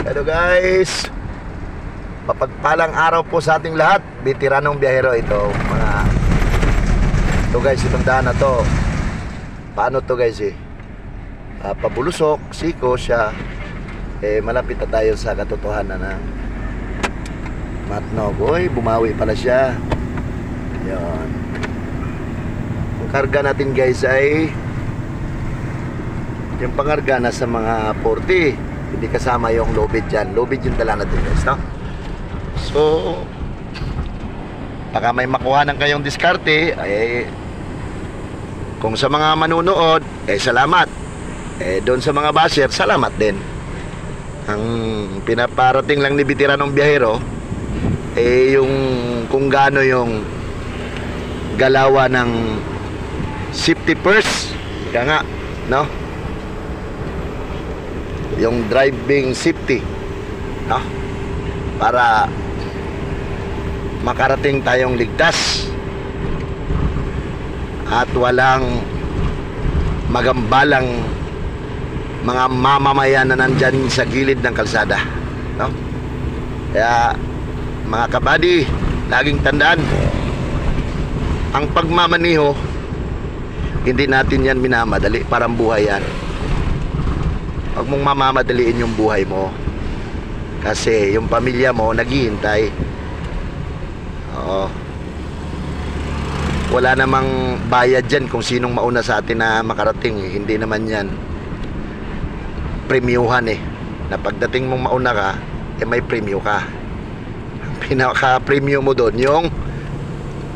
Hello guys, mapagpalang araw po sa ating lahat. Veteranong biyahero ito. Ito guys, itong daan na to, paano to guys pabulusok, siko siya. Malapit na tayo sa katotohanan na Matnog. Uy, bumawi pala siya. Yun. Ang karga natin guys ay yung pangarga na sa mga 40. Hindi kasama yung low bid dyan. Low bid yung dala natin guys, no? So baka may makuha ng kayong diskarte. Kung sa mga manunood, salamat. Doon sa mga basher, salamat din. Ang pinaparating lang ni Veteranong Biyahero yung kung gaano yung galawa ng safety first. Kaya nga, no? Yung driving safety, no? Para makarating tayong ligtas at walang magambalang mga mamamayan na nandyan sa gilid ng kalsada, no? Kaya mga kabady, laging tandaan, ang pagmamaniho hindi natin yan minamadali. Parang buhay yan. Huwag mong mamamadaliin yung buhay mo, kasi yung pamilya mo naghihintay. Oo. Wala namang bayad dyan kung sinong mauna sa atin na makarating. Hindi naman yan premiuhan na pagdating mong mauna ka, may premium ka. Ang pinaka-premium mo doon yung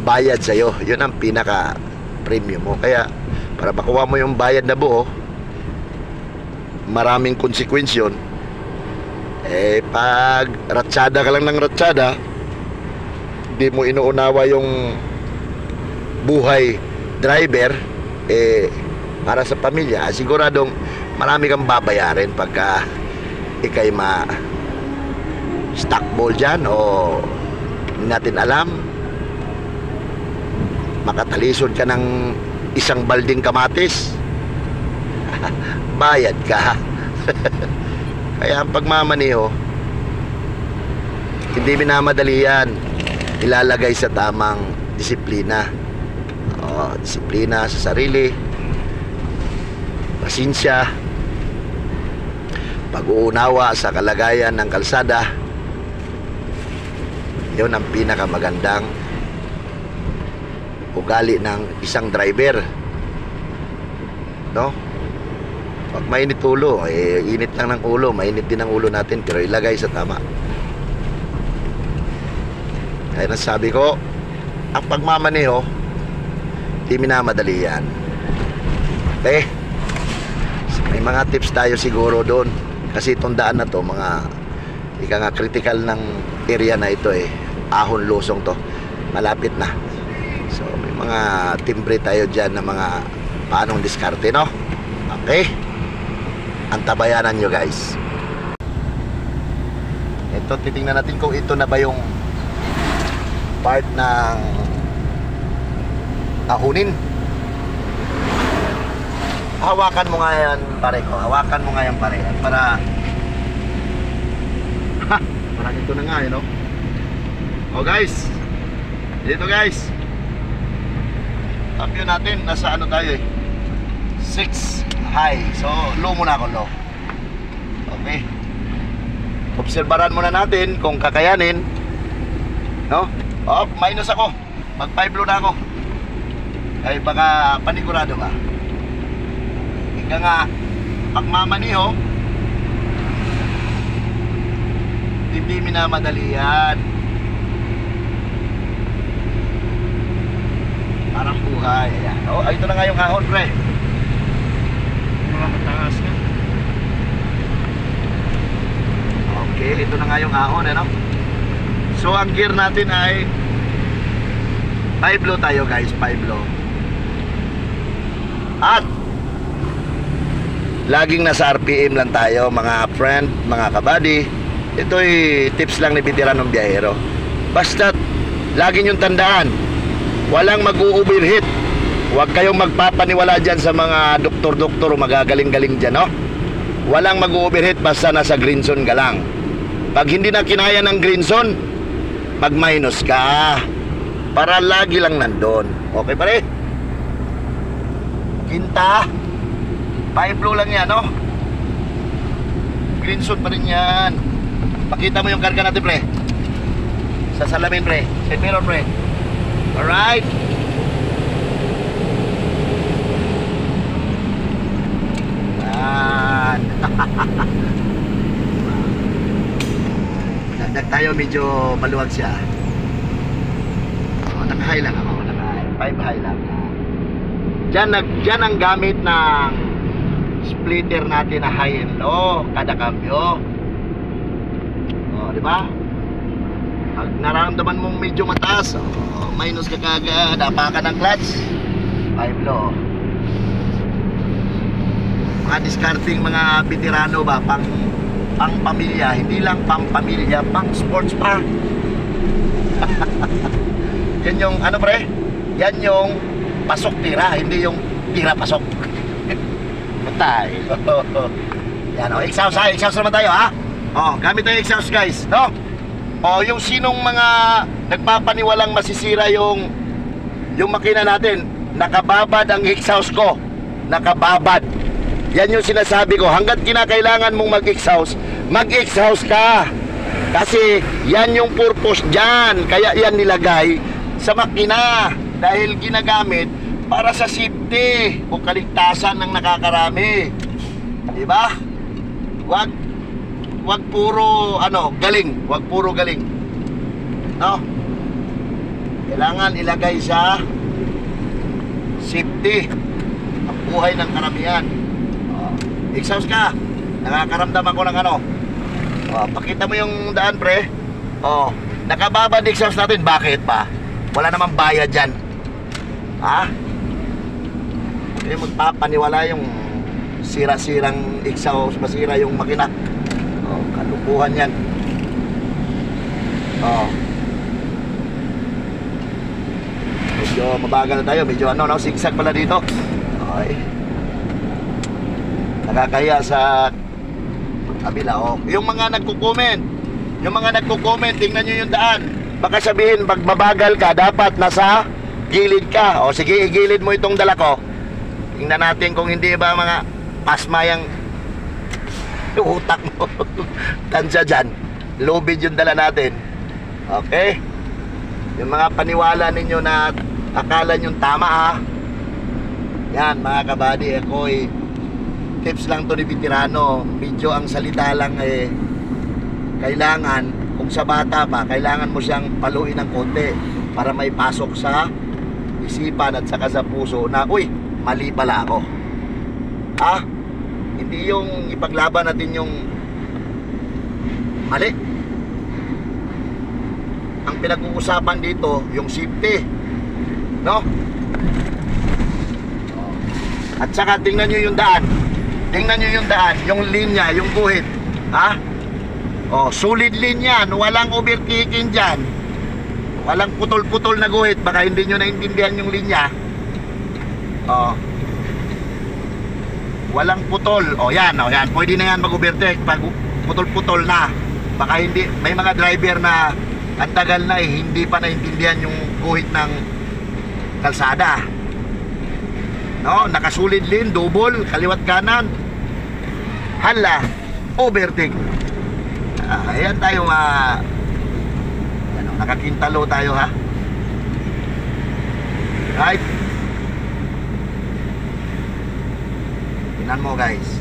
bayad sa'yo. Yun ang pinaka-premium mo. Kaya para makuha mo yung bayad na buo, maraming konsekwensyon. Pag ratsada ka lang ng ratsada, di mo inuunawa yung buhay driver, para sa pamilya, siguradong marami kang babayarin pagka ikay stock ball dyan o hindi natin alam, makatalisod ka ng isang balding kamatis. Bayad ka. Kaya ang pagmamaniho hindi minamadali yan. Ilalagay sa tamang disiplina. Disiplina sa sarili, pasensya, pag-uunawa sa kalagayan ng kalsada. Yun ang pinakamagandang ugali ng isang driver, no? Pag mainit ulo, init lang ng ulo, mainit din ang ulo natin, pero ilagay sa tama. Kaya nasabi ko, ang pagmamaneho di minamadali yan. May mga tips tayo siguro doon, kasi itong daan na to, mga critical ng area na ito, Ahon Lusong to, malapit na. So may mga timbre tayo dyan na mga paanong diskarte, no? Okay, antabayanan nyo guys. Ito, titingnan natin kung ito na ba yung part ng ahunin. Hawakan mo nga yan pare ko. Hawakan mo nga yan pare, para parang ito na nga no? Guys, dito guys, top view natin, nasa ano tayo 6 high. So low muna ako, low. Okay, obserbaran muna natin kung kakayanin, no? Minus ako, mag 5 low na ako. Ay baka panigurado ka. Ika nga, pagmamaniho hindi minamadali yan. Parang buhay. Ayan. Ito na nga yung ahon, pre. Mataas na. Okay, ito na nga yung ahon, no? So ang gear natin ay 5 low tayo guys, 5 low. At laging nasa RPM lang tayo mga friend, mga kabady. Ito'y tips lang ni Veteranong Biyahero. Basta lagi niyong tandaan, walang mag-u-overheat. Huwag kayong magpapaniwala dyan sa mga doktor-doktor o magagaling-galing dyan, no? Walang mag-u-overheat basta nasa green zone ka lang. Pag hindi na kinaya ng green zone, mag-minus ka. Para lagi lang nandun. Okay pare? Kinta. Five blow lang yan, no? Green zone pa rin yan. Pakita mo yung karga natin, pre. Sa salamin, pre. Sa mirror, pre. Alright. Yan. Dagdag tayo, medyo maluwag siya. Naka-high lang ako. Naka-high. 5 high lang. Diyan ang gamit ng splitter natin na high and low kada kambyo. Di ba? Pag nararamdaman mong medyo mataas, minus ka kagad, apakan ng clutch, 5 low. Mga discarding mga veterano ba, pang pamilya, hindi lang pang pamilya, pang sports pa. Yan yung ano pre? Yan yung pasok tira, hindi yung tira pasok. Patay. Yan o, exhaust ha, exhaust naman tayo ha. Gamit tayo exhaust guys, no? Yung sinong mga nagpapaniwalang masisira yung makina natin, nakababad ang exhaust ko. Nakababad. Yan yung sinasabi ko, hanggat kinakailangan mong mag-exhaust ka. Kasi yan yung purpose dyan. Kaya yan nilagay sa makina. Dahil ginagamit para sa safety o kaligtasan ng nakakarami. Diba? Wag puro galing. Wag puro galing. No? Kailangan ilagay sa safety ang buhay ng karamihan. Exhaust ka. Nakakaramdam ako ng pakita mo yung daan pre. Nakababad exhaust natin. Bakit ba? Wala namang bayad dyan. Ha? Hindi magpapaniwala yung sira-sirang exhaust, masira yung makina. Kalukuhan yan. Medyo mabagal na tayo. Medyo zigzag pala dito. Okay. Nakakaya sa kabila. Yung mga nagko-comment, tingnan nyo yung daan. Baka sabihin, magbabagal ka, dapat nasa gilid ka. Sige, igilid mo itong dala ko. Tingnan natin kung hindi ba mga pasma yung utak mo. Tansya dyan. Lubid yung dala natin. Okay? Yung mga paniwala ninyo na akala nyo tama ha. Yan mga kabady, tips lang to ni veterano. Medyo ang salita lang kailangan, kung sa bata pa, kailangan mo siyang paluin ng konti para may pasok sa isipan at saka sa puso na, uy, mali pala ako. Ha? Hindi yung ipaglaban natin yung mali. Ang pinag-uusapan dito, yung safety. No? At saka tingnan nyo yung daan. Tingnan nyo yung daan, yung linya, yung guhit. Ha? Solid linya, walang overtaking dyan. Walang putol-putol na guhit. Baka hindi nyo naintindihan yung linya. Walang putol. Yan. Pwede na yan mag-overtake pag putol-putol na. Baka hindi, may mga driver na ang tagal na hindi pa naintindihan yung guhit ng kalsada. No, nakasulid lane, double, kaliwat kanan. Hala, overtake. Ayan tayo nakakintalo tayo ha. Right? Tingnan mo guys.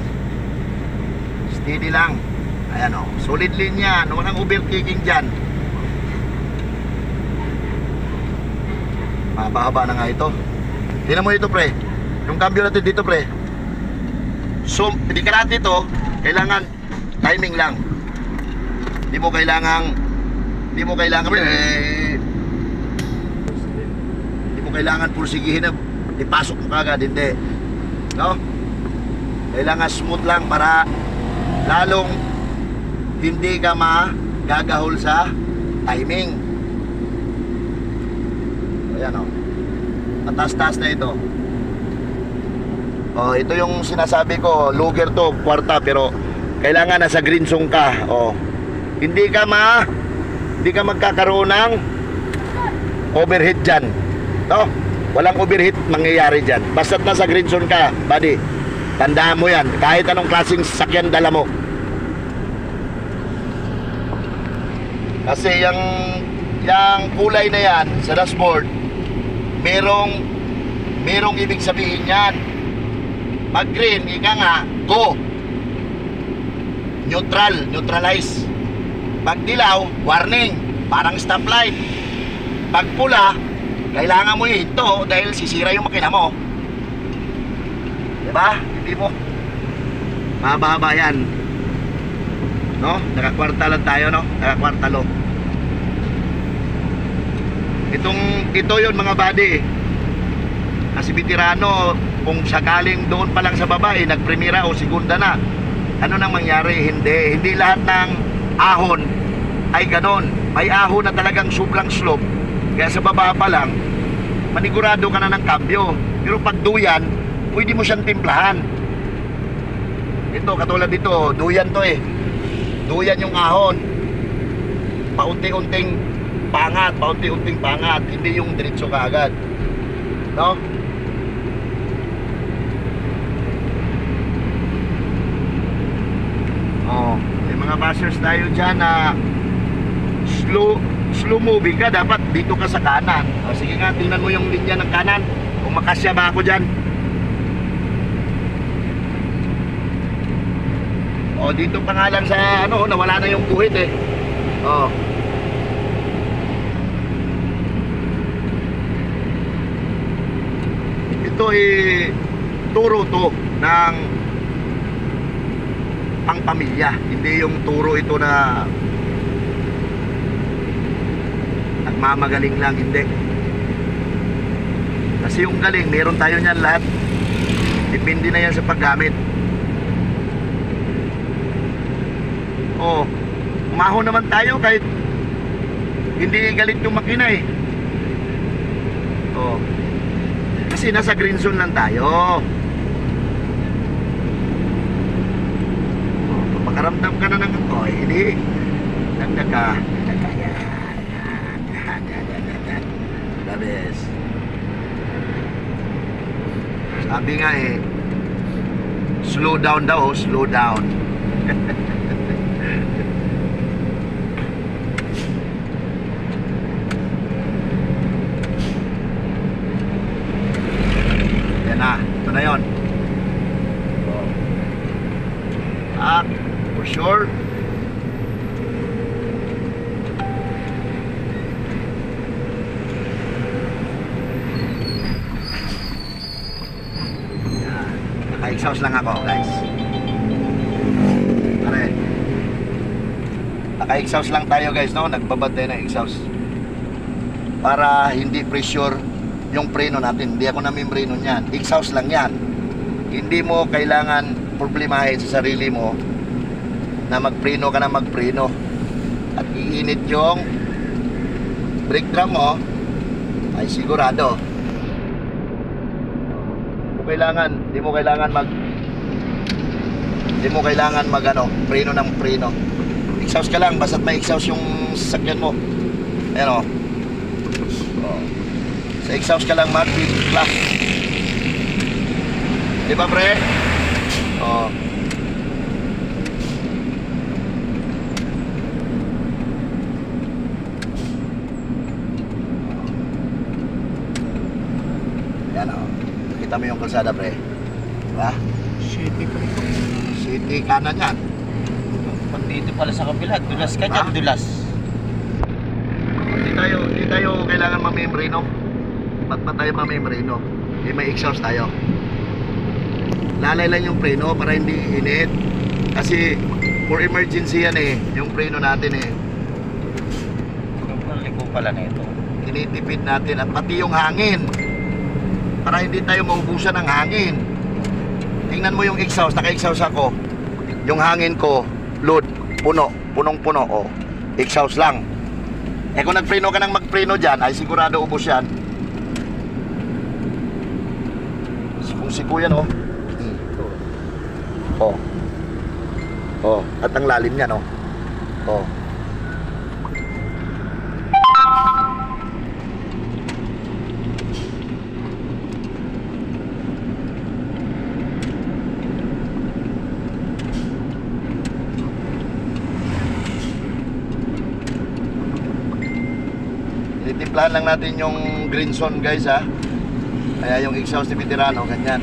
Steady lang. Ayan solid lane yan. Walang overtaking dyan. Mahaba na nga ito. Tingnan mo ito pre. Yung cambio natin dito pre. So, hindi ka natin ito. Kailangan timing lang. Hindi mo kailangan pursigihin na ipasok mo kagad, hindi. No? Kailangan smooth lang para lalong hindi ka magagahol sa timing. Ayan mataas-taas na ito. Ito yung sinasabi ko, luger to, kwarta, pero kailangan nasa green zone ka. hindi ka magkakaroon ng overheat dyan. No? Walang overheat mangyayari dyan. Basta't nasa green zone ka, buddy. Tandaan mo yan. Kahit anong klaseng sasakyan dala mo. Kasi yung kulay na yan sa dashboard, merong ibig sabihin yan. Pag green, ika nga, go. Neutralize. Pag dilaw, warning, parang stoplight. Pag pula, kailangan mo ihinto dahil sisira yung makina mo. Diba? Hindi mo. Mahaba yan. No? Nakakwartalan tayo, no? Nakakwartalo. Ito yun mga buddy. Kasi veterano, kung sakaling doon pa lang sa baba, nagprimera o segunda na, ano nang mangyari? Hindi lahat ng ahon ay ganon. May ahon na talagang sobrang slope, kaya sa baba pa lang manigurado ka na ng kambyo. Pero pag duyan, pwede mo siyang timplahan. Ito, katulad dito, duyan to duyan yung ahon, paunti-unting pangat, hindi yung diretso kaagad, no? May mga bashers tayo dyan na slow moving ka, dapat dito ka sa kanan. Sige nga, tingnan mo yung linya ng kanan, kung makasya ba ako dyan. Dito pa nga lang sa nawala na yung guhit ito turo to ng pangpamilya, hindi yung turo ito na nagmamagaling lang, hindi. Kasi yung galing, meron tayo niyan lahat, depende na yan sa paggamit. Umahon naman tayo kahit hindi galit yung makina kasi nasa green zone lang tayo. Makaramdam ka na ng hindi nagdag ka the best. Sabi nga slow down daw, slow down. Ito na yun. For sure. Naka-exhaust lang ako, guys. Pare, naka-exhaust lang tayo, guys, no? Nagbabad tayo ng exhaust para hindi pressure yung preno natin. Hindi ako namimbreno niyan. Exhaust lang yan. Hindi mo kailangan problemahin sa sarili mo na magpreno ka na magpreno at iinit yung brake drum mo, ay sigurado. Hindi mo kailangan mag preno ng preno. Exhaust ka lang, basta't may exhaust yung sasakyan mo. Ayan sa exhaust ka lang mag-plug. Di ba, pre? Yan Kita mo yung kalsada, pre. Diba? City kanan yan. Pag dito pala sa kabila, dulas ka dyan, dulas. Hindi tayo kailangan mamembreno. Ba't ba tayo mamembreno? May exhaust tayo. Lalay lang yung preno para hindi init. Kasi for emergency yan yung preno natin Liko pala na ito. Tinitipid natin at pati yung hangin para hindi tayo maubusan ng hangin. Tingnan mo yung exhaust, naka-exhaust ako. Yung hangin ko, load, punong-puno. Exhaust lang. Kung nagpreno ka ng magpreno dyan, ay sigurado ubos yan. Siku yan at ang lalim niyan titimplahan lang natin yung green zone guys ha. Kaya yung exhaust ni Veterano, ganyan.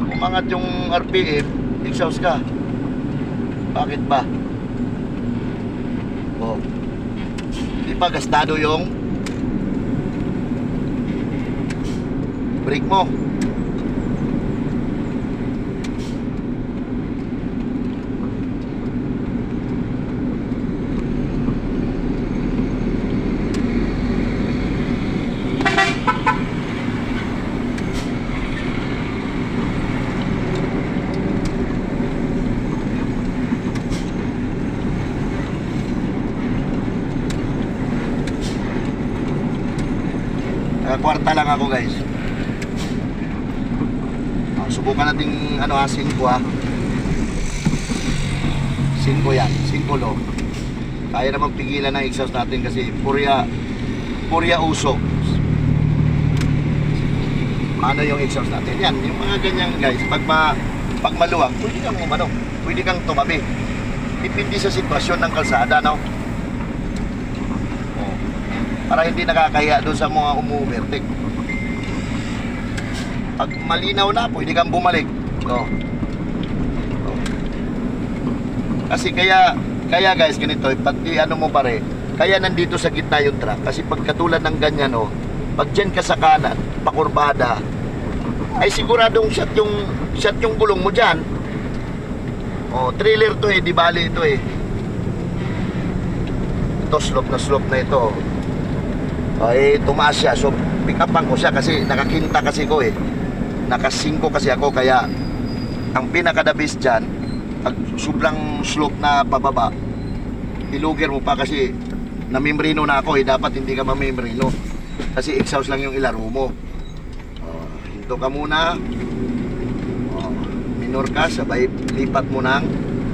Umangat yung RPM, exhaust ka. Bakit ba? Oh. Hindi pa gastado yung brake mo. Kwarta lang ako guys. Subukan natin ano 5 ha. 5 yan, 5 low. Kaya naman pigilan ng exhaust natin kasi purya usok. Ano yung exhaust natin? Yan, yung mga ganyan guys. Pag maluwag, pwede kang umano. Pwede kang tumabi. Depende sa sitwasyon ng kalsada, no? Para hindi nakakahiya doon sa mga umu-overtake. Pag malinaw na, pwede kang bumalik. Kasi kaya guys, ganito, pati ano mo pare, kaya nandito sa gitna yung truck. Kasi pag katulad ng ganyan, pag dyan ka sa kanan, pakurbada, ay siguradong shot yung gulong mo dyan. Trailer to di bali ito Ito, slope na ito. Tumaas siya. So, pick upan ko siya kasi nakakinta kasi ko Naka 5 kasi ako. Kaya, ang pinaka-the best dyan, pag sobrang slope na pababa, iluger mo pa kasi namimbrino na ako dapat hindi ka mamimbrino. Kasi exhaust lang yung ilaro mo. Hinto ka muna. Minor ka, sabay lipat mo ng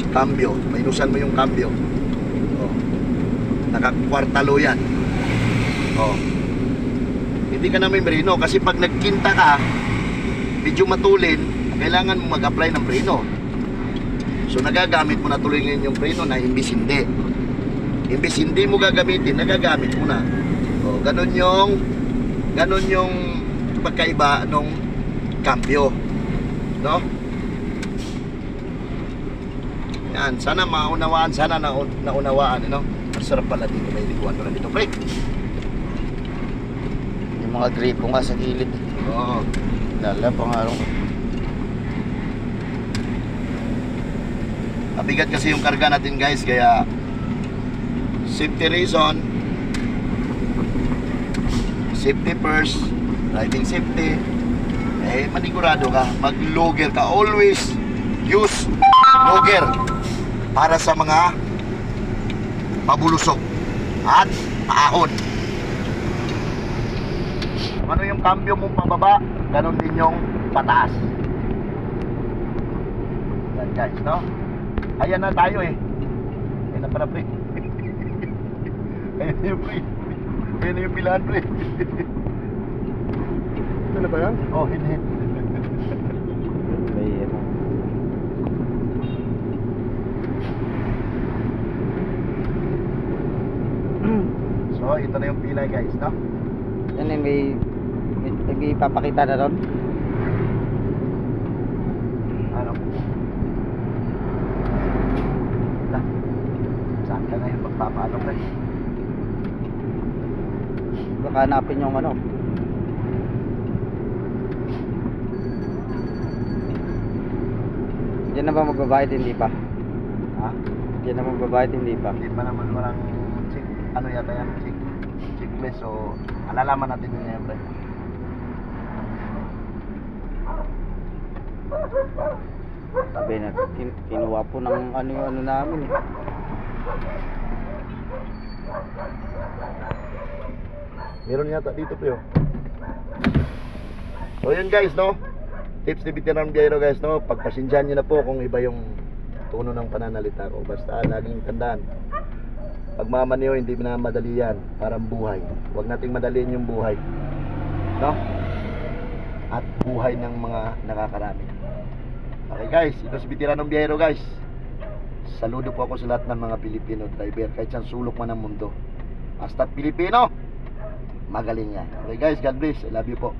cambio. Minusan mo yung cambio. Nakakwartalo yan. Hindi ka na may brino kasi pag nagkinta ka, medyo matulin, kailangan mo mag-apply ng brino. So nagagamit mo na tuloy ngayon yung brino na imbis hindi. Imbis hindi mo gagamitin, nagagamit mo na. Ganun yung pagkaiba nung cambio, no? Yan, sana maunawaan, sana naunawaan, Masarap pala dito, may likuan pala dito, pre. Mga gripo nga sa gilid. Oo. Lala, pangarong. Mabigat kasi yung karga natin guys, kaya safety reason, safety first, driving safety, manigurado ka, mag-logger ka. Always use logger para sa mga mabulusok at paahon. Ano yung cambio mong pababa, ganun din yung pataas. Yan guys, no? Ayan na tayo Ayan na pala pre. Ayan na yung pre. Ayan na yung pilahan pre. Ito na ba yan? Hit. So, ito na yung pila guys, no? Yan may ipapakita na ron. Ano? Saan ka ngayon magpapaano pre? Baka hanapin yung ano. Yan na ba magbabayad, hindi pa? Ha? Yan na magbabayad, hindi pa? Hindi pa naman walang ano yata yan, checklist. So, alalaman natin yun ngayon pre. Sabi na, kinuha po ng ano namin Meron yata dito pre. So yun guys, no? Tips ni Veteran Biyahero guys, no? Pagpasensyahan nyo na po kung iba yung tono ng pananalita ko. Basta laging tandaan, pagmamaneho hindi minamadali yan. Parang buhay. Huwag nating madaliin yung buhay, no? At buhay ng mga nakakarami. Okay guys, ito si Veteran Biyahero guys. Saludo po ako sa lahat ng mga Pilipino driver, kahit saan sulok man ng mundo. Basta't Pilipino, magaling yan. Okay guys, God bless. I love you po.